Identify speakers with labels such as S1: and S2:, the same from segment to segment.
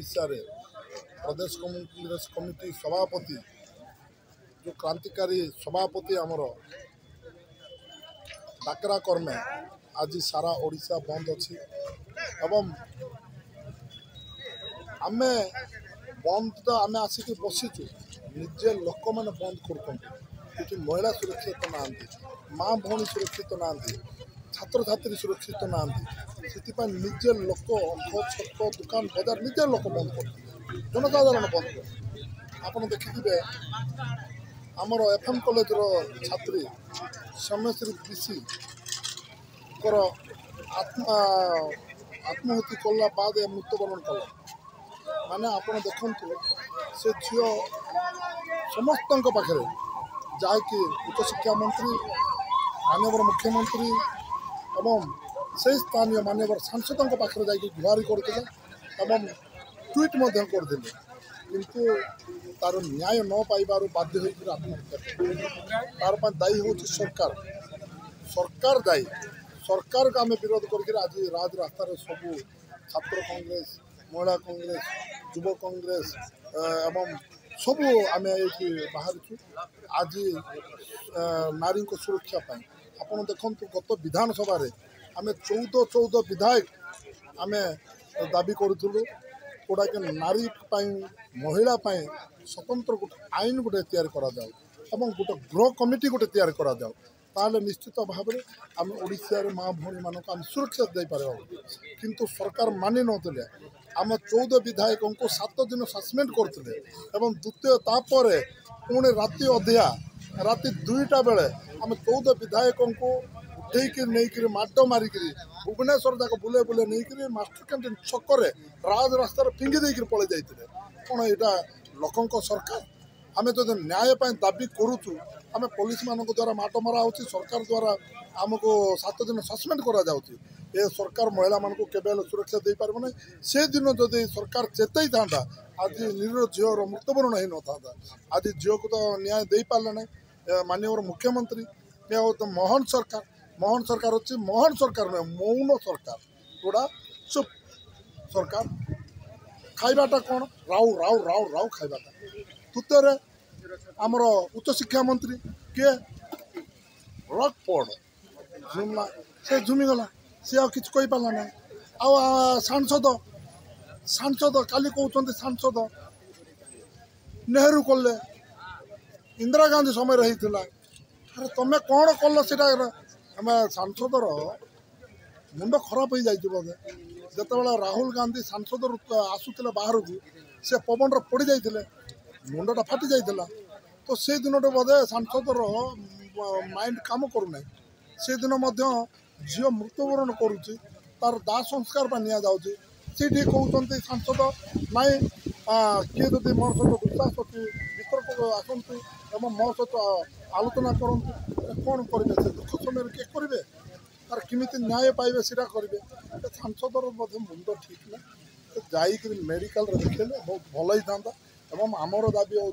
S1: ओडिशा रे प्रदेश कांग्रेस कमिटी सभापति जो क्रांतिकारी सभापति आमर डाकरा कर्मे आज सारा ओडिशा बंद अच्छी एवं आमे बंद तो आमे आसिक बसीचु निजे लोक मैंने बंद कर महिला सुरक्षित ना माँ भौणी सुरक्षित ना छात्र छात्री सुरक्षित ना से निजे लोक छक दुकान बजार निजे लोक बंद कर जनसाधारण बंद कर आप देखिए आमर एफएम कॉलेज छात्री सौम्यश्री विशी आत्महत्या कला बाद मृत्युवरण कला माने आप देखु से झील समस्त पाखे जहाँकि उच्चशिक्षा मंत्री माननीय मुख्यमंत्री एवं से स्थानीय माननीय सांसदों पाखे जा गुहारी करते ट्वीट करते किंतु तार न्याय न पाइबार बाध्य होकर आत्महत्या तार दायी हूँ सरकार सरकार दायी सरकार को आम विरोध करके आज राजरास्तार सब छात्र कांग्रेस महिला कांग्रेस युव कांग्रेस एवं सब आम ये बाहर आज नारी को सुरक्षा आप देखु गत विधानसभा आम 14 विधायक आम दाबी करूँ गोटा कि नारी महिला स्वतंत्र गोटे आईन गोटे तैयार करा गोटे गृह कमिटी गोटे तैयार करा ताले निश्चित भाव में आम ओडिशा रे माँ भौणी मानक आम सुरक्षा दे पार किंतु सरकार मानि नथिले आम 14 विधायकों को 7 दिन सस्पेंड करते द्वितीय तापर पुणे राति अधिया राति 2टा बेले आम 14 विधायकों को उठेक नहीं माड मारिक भुवनेश्वर जाक बुले बुले नहीं मास्टर कैंटीन छक राजरास्तार फिंगी देकर पलि जाते कौन यहाँ लोकों सरकार आम जो न्याय दाबी करुचु आम पुलिस मान द्वारा माट मरा हो सरकार द्वारा आमको 7 दिन सस्पेंड करा ए सरकार महिला मान को केवल सुरक्षा दे पार ना से दिन जदि सरकार चेतई था आज निरीह झीवर मृत्युवरण हो न था आज झील को तो न्याय दे पारे ना माननीय मुख्यमंत्री यह तो महान सरकार अच्छी महान सरकार नुहे मौन सरकार गोटा चुप सरकार खाइबाटा कौन राउ राउ राउ राउ खाइबाटा द्वितीय आमर उच्चशिक्षा मंत्री किए रकपड़ झुमला से झुमिगला सी आ किछ कहि पाला ना आ सांसद काली कहते सांसद नेहरू कले इंदिरा गांधी समय रही अरे तुम कौन कल से सांसदर मुंड खराब हो जाए बोधे जिते राहुल गांधी सांसद आसूले बाहर को से पवन पड़ जाते मुंडा फाटी जाइला तो से दिन बोधे सांसदर माइंड काम करूना से दिन झील मृत्युवरण करुच्ची तार दाह संस्कार नि कहते सांसद नाई किए जब मोर सहित विश्वास अच्छी वितर्क आसतु और मो सहित आलोचना करूँ कौन करेंगे से दुख समय किए करेंगे तार किमी न्याय पाइबे सीटा करेंगे सांसदर मुंड ठीक ना जा मेडिकल देखे बहुत भल ही था एवं आमर दाबी हो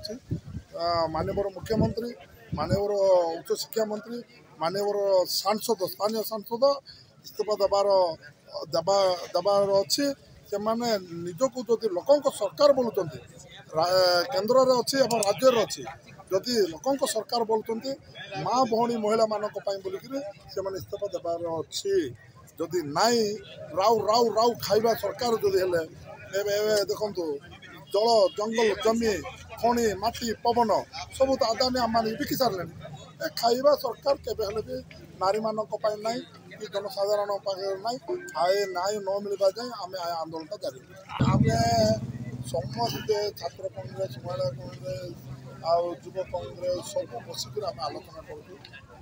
S1: माननीय मुख्यमंत्री माननीय उच्चशिक्षा मंत्री माननीय सांसद स्थानीय सांसद इस्तीफा देवार अच्छी से मैंने निजक जो लोक सरकार बोलुं केन्द्र में अच्छी और राज्य अच्छी जदि लोक सरकार बोलुं माँ भौणी महिला मानक बोलिक से इस्तीफा देवार अच्छी जदि नाई राउ राउ राउ खाइबा सरकार जदि देखु जल जंगल जमी खଣି माटी पवन सब तो आदानी आम बिकी सारे खाइबा सरकार केवे भी नारी मानक ना कि जनसाधारण पाखे ना आए नाई न मिलवा जाए आम आंदोलन जारी आम समस्ते छात्र कांग्रेस महिला कांग्रेस आ युव कांग्रेस सब बसिक आलोचना करूँ।